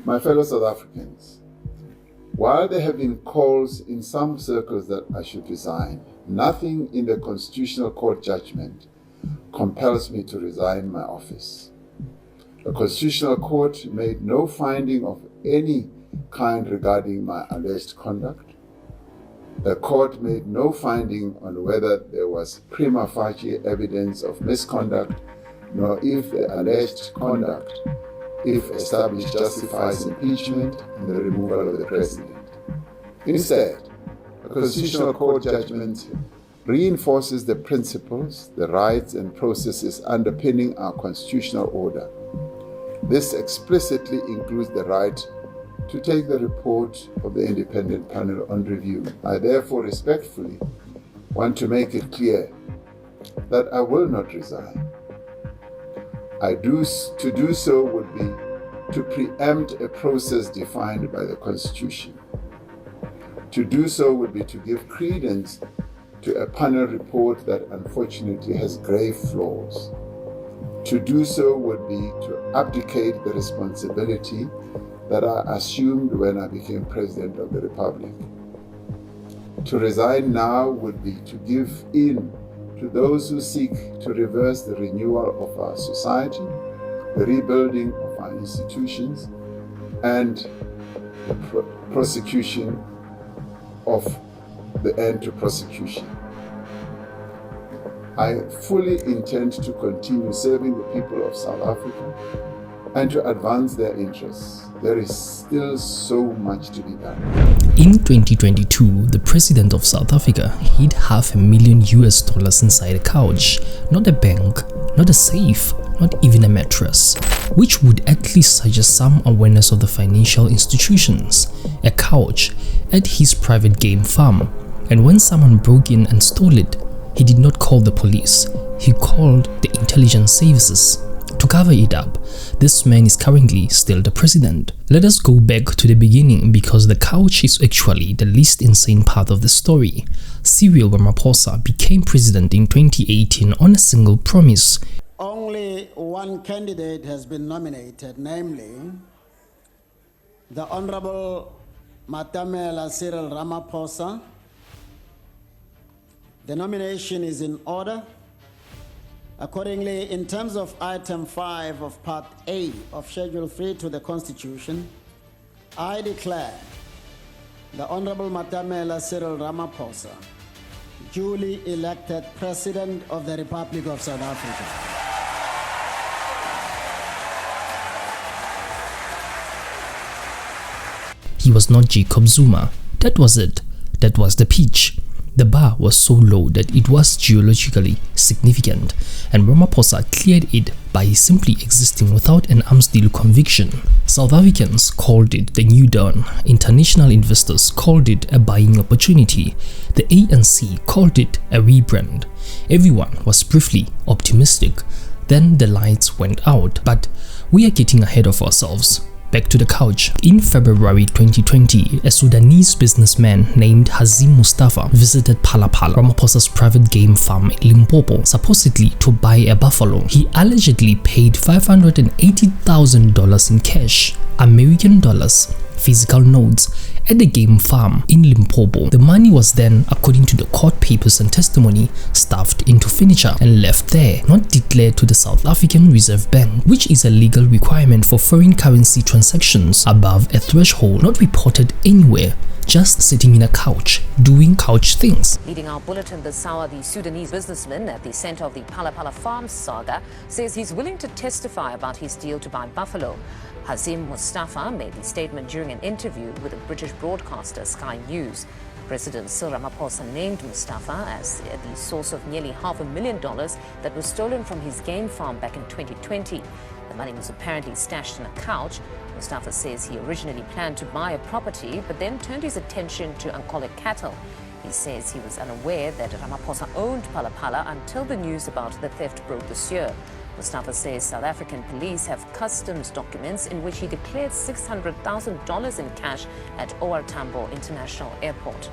My fellow South Africans, while there have been calls in some circles that I should resign, nothing in the Constitutional Court judgment compels me to resign my office. The Constitutional Court made no finding of any kind regarding my alleged conduct. The court made no finding on whether there was prima facie evidence of misconduct, nor if the alleged conduct, if established, justifies impeachment and the removal of the president. Instead, the Constitutional Court judgment reinforces the principles, the rights and processes underpinning our constitutional order. This explicitly includes the right to take the report of the independent panel on review. I therefore respectfully want to make it clear that I will not resign. To do so would be to preempt a process defined by the Constitution. To do so would be to give credence to a panel report that unfortunately has grave flaws. To do so would be to abdicate the responsibility that I assumed when I became President of the Republic. To resign now would be to give in to those who seek to reverse the renewal of our society, the rebuilding of our institutions, and the prosecution of the end to prosecution. I fully intend to continue serving the people of South Africa and to advance their interests. There is still so much to be done. In 2022, the president of South Africa hid $500,000 inside a couch, not a bank, not a safe, not even a mattress, which would at least suggest some awareness of the financial institutions. A couch at his private game farm, and when someone broke in and stole it, he did not call the police, he called the intelligence services to cover it up. This man is currently still the president. Let us go back to the beginning, because the couch is actually the least insane part of the story. Cyril Ramaphosa became president in 2018 on a single promise. Only one candidate has been nominated, namely the Honorable Matamela Cyril Ramaphosa. The nomination is in order. Accordingly, in terms of item 5 of part A of schedule 3 to the Constitution, I declare the Honorable Matamela Cyril Ramaphosa duly elected President of the Republic of South Africa. He was not Jacob Zuma. That was it. That was the pitch. The bar was so low that it was geologically significant, and Ramaphosa cleared it by simply existing without an arms deal conviction. South Africans called it the new dawn. International investors called it a buying opportunity. The ANC called it a rebrand. Everyone was briefly optimistic. Then the lights went out. But we are getting ahead of ourselves. Back to the couch. In February 2020, a Sudanese businessman named Hazim Mustafa visited Phalaphala, Ramaphosa's private game farm in Limpopo, supposedly to buy a buffalo. He allegedly paid $580,000 in cash, American dollars, physical notes, at the game farm in Limpopo. The money was then, according to the court papers and testimony, stuffed into furniture and left there, not declared to the South African Reserve Bank, which is a legal requirement for foreign currency transactions above a threshold, not reported anywhere, just sitting in a couch, doing couch things. Leading our bulletin this hour, the Sudanese businessman at the center of the Phalaphala farm saga says he's willing to testify about his deal to buy buffalo. Hazim Mustafa made the statement during an interview with the British broadcaster Sky News. President Cyril Ramaphosa named Mustafa as the source of nearly $500,000 that was stolen from his game farm back in 2020. The money was apparently stashed in a couch. Mustafa says he originally planned to buy a property, but then turned his attention to Ankole cattle. He says he was unaware that Ramaphosa owned Phalaphala until the news about the theft broke this year. Mustafa says South African police have customs documents in which he declared $600,000 in cash at OR Tambo International Airport.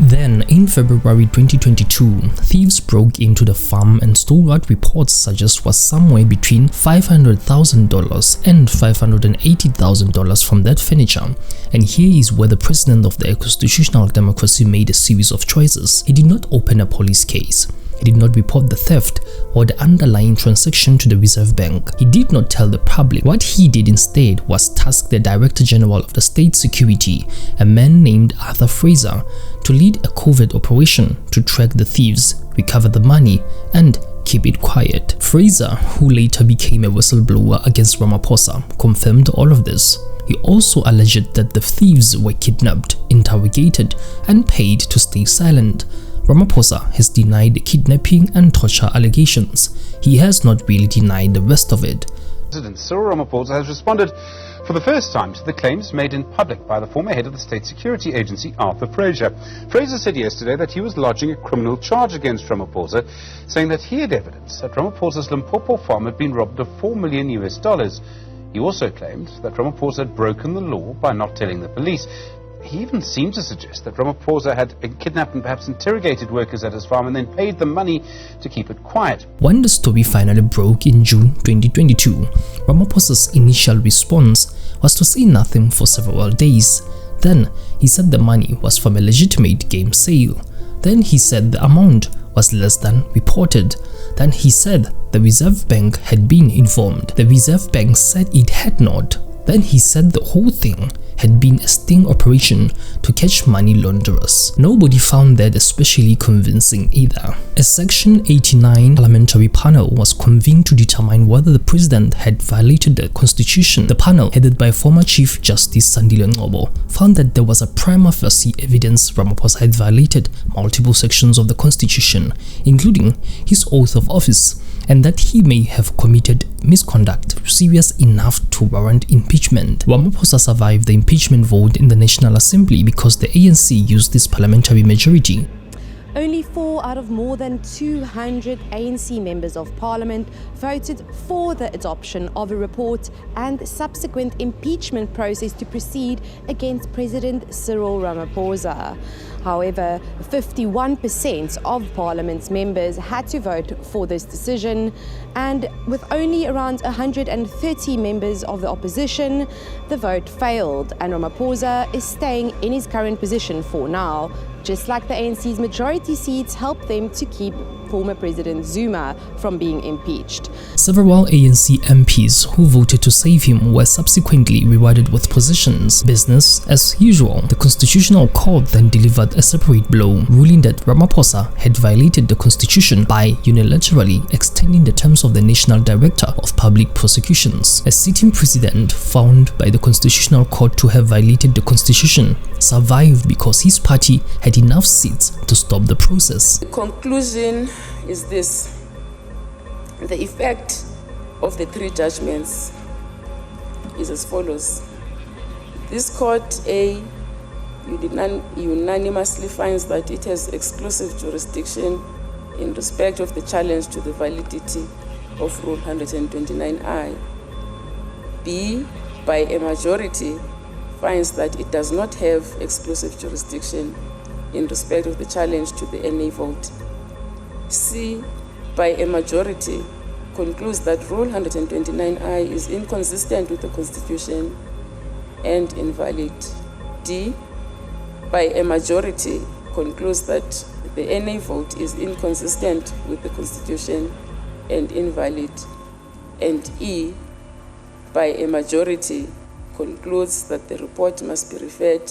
Then, in February 2022, thieves broke into the farm and stole what reports suggest was somewhere between $500,000 and $580,000 from that furniture. And here is where the president of the constitutional democracy made a series of choices. He did not open a police case. He did not report the theft or the underlying transaction to the Reserve Bank. He did not tell the public. What he did instead was task the Director General of the State Security, a man named Arthur Fraser, to lead a covert operation to track the thieves, recover the money, and keep it quiet. Fraser, who later became a whistleblower against Ramaphosa, confirmed all of this. He also alleged that the thieves were kidnapped, interrogated, and paid to stay silent. Ramaphosa has denied the kidnapping and torture allegations. He has not really denied the rest of it. President Cyril Ramaphosa has responded for the first time to the claims made in public by the former head of the State Security Agency, Arthur Fraser. Fraser said yesterday that he was lodging a criminal charge against Ramaphosa, saying that he had evidence that Ramaphosa's Limpopo farm had been robbed of $4 million. He also claimed that Ramaphosa had broken the law by not telling the police. He even seemed to suggest that Ramaphosa had kidnapped and perhaps interrogated workers at his farm and then paid them money to keep it quiet. When the story finally broke in June 2022, Ramaphosa's initial response was to say nothing for several days. Then he said the money was from a legitimate game sale. Then he said the amount was less than reported. Then he said the Reserve Bank had been informed. The Reserve Bank said it had not. Then he said the whole thing had been a sting operation to catch money launderers. Nobody found that especially convincing either. A Section 89 parliamentary panel was convened to determine whether the president had violated the constitution. The panel, headed by former Chief Justice Sandile Ngcobo, found that there was a prima facie evidence Ramaphosa had violated multiple sections of the constitution, including his oath of office, and that he may have committed misconduct serious enough to warrant impeachment. Ramaphosa survived the impeachment vote in the National Assembly because the ANC used this parliamentary majority. Only 4 out of more than 200 ANC members of parliament voted for the adoption of a report and subsequent impeachment process to proceed against President Cyril Ramaphosa. However, 51% of parliament's members had to vote for this decision, and with only around 130 members of the opposition, the vote failed, and Ramaphosa is staying in his current position for now, just like the ANC's majority seats helped them to keep former President Zuma from being impeached. Several ANC MPs who voted to save him were subsequently rewarded with positions. Business as usual. The Constitutional Court then delivered a separate blow, ruling that Ramaphosa had violated the constitution by unilaterally extending the terms of the National Director of Public Prosecutions. A sitting president found by the Constitutional Court to have violated the constitution survived because his party had enough seats to stop the process. The conclusion is this: the effect of the 3 judgments is as follows. This court A unanimously finds that it has exclusive jurisdiction in respect of the challenge to the validity of Rule 129I. B, by a majority, finds that it does not have exclusive jurisdiction in respect of the challenge to the NA vote. C, by a majority, concludes that Rule 129I is inconsistent with the Constitution and invalid. D, by a majority, concludes that the NA vote is inconsistent with the Constitution and invalid. And E, by a majority, concludes that the report must be referred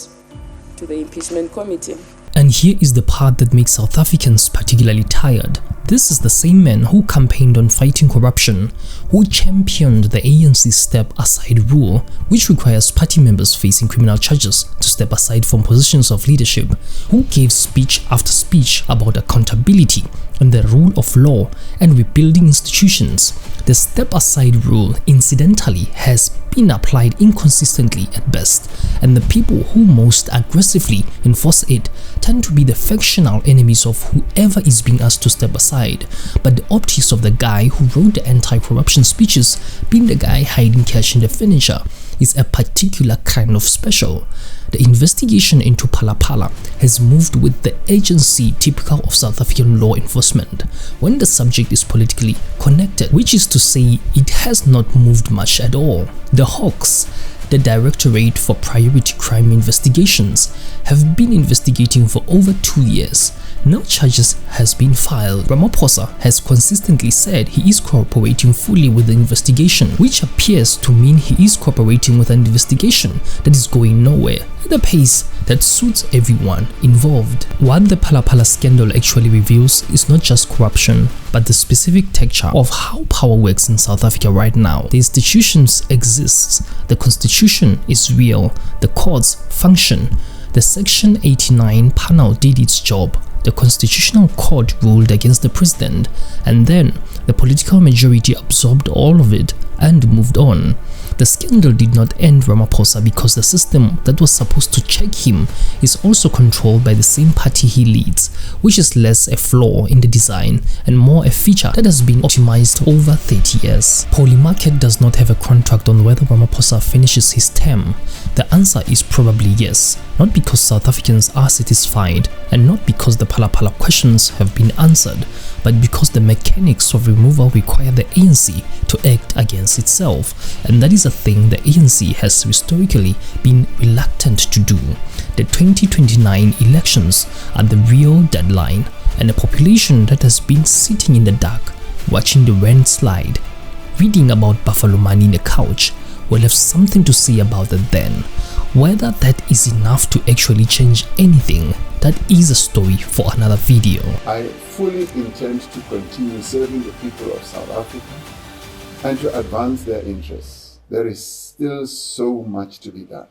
to the impeachment committee. And here is the part that makes South Africans particularly tired. This is the same man who campaigned on fighting corruption, who championed the ANC's step-aside rule, which requires party members facing criminal charges to step aside from positions of leadership, who gave speech after speech about accountability and the rule of law and rebuilding institutions. The step-aside rule, incidentally, has been applied inconsistently at best, and the people who most aggressively enforce it tend to be the factional enemies of whoever is being asked to step aside. But the optics of the guy who wrote the anti-corruption speeches being the guy hiding cash in the furniture is a particular kind of special. The investigation into Phala has moved with the urgency typical of South African law enforcement when the subject is politically connected, which is to say it has not moved much at all. The Hawks, the Directorate for Priority Crime Investigations, have been investigating for over 2 years. No charges has been filed. Ramaphosa has consistently said he is cooperating fully with the investigation, which appears to mean he is cooperating with an investigation that is going nowhere at a pace that suits everyone involved. What the Phala scandal actually reveals is not just corruption, but the specific texture of how power works in South Africa right now. The institutions exist, the constitution is real, the courts function, the Section 89 panel did its job, the Constitutional Court ruled against the president, and then the political majority absorbed all of it and moved on. The scandal did not end Ramaphosa because the system that was supposed to check him is also controlled by the same party he leads, which is less a flaw in the design and more a feature that has been optimized over 30 years. Polymarket does not have a contract on whether Ramaphosa finishes his term. The answer is probably yes, not because South Africans are satisfied and not because the Phala questions have been answered, but because the mechanics of removal require the ANC to act against itself, and that is a thing the ANC has historically been reluctant to do. The 2029 elections are the real deadline, and a population that has been sitting in the dark, watching the rand slide, reading about Buffalo money in the couch, will have something to say about it then. Whether that is enough to actually change anything, that is a story for another video. I fully intend to continue serving the people of South Africa and to advance their interests. There is still so much to be done.